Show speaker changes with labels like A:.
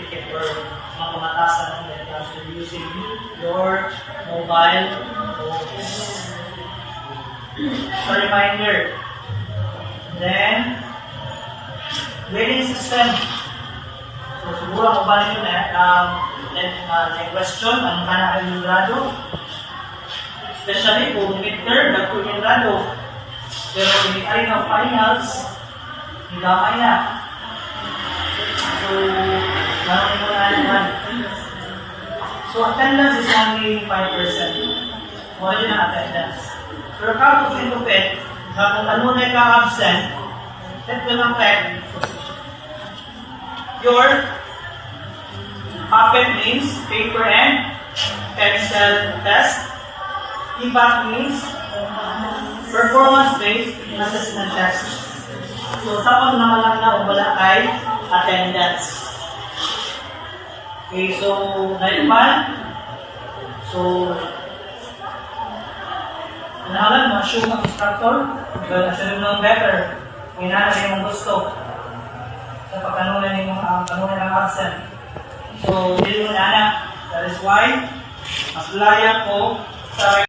A: certificate or makamatasan ng class using your mobile phones. So, reminder. Then, grading system. So, siguro ako ba nyo na question, ang manakal yung grado. Especially kung midterm, nagpo yung grado. Pero kung may ari ng finals, hidamay na. So, naroon mo na naman. So, attendance is only 5%. Wala din ang attendance. Pero kapag sinupit, kung kanunay ka absent, that will affect your PAPET means paper and pencil test. PBAT means performance-based assessment test. So, tapos naman lang na wala kay attendance. Okay, so, ngayon pa, so, nahalan, ma-assume ang instructor, pero assume ng better, hinala niyo mong gusto. Sa pagkanunan niyo ang kanunan ng absent. So, hindi mo na anak. That is why, mas laya ko sa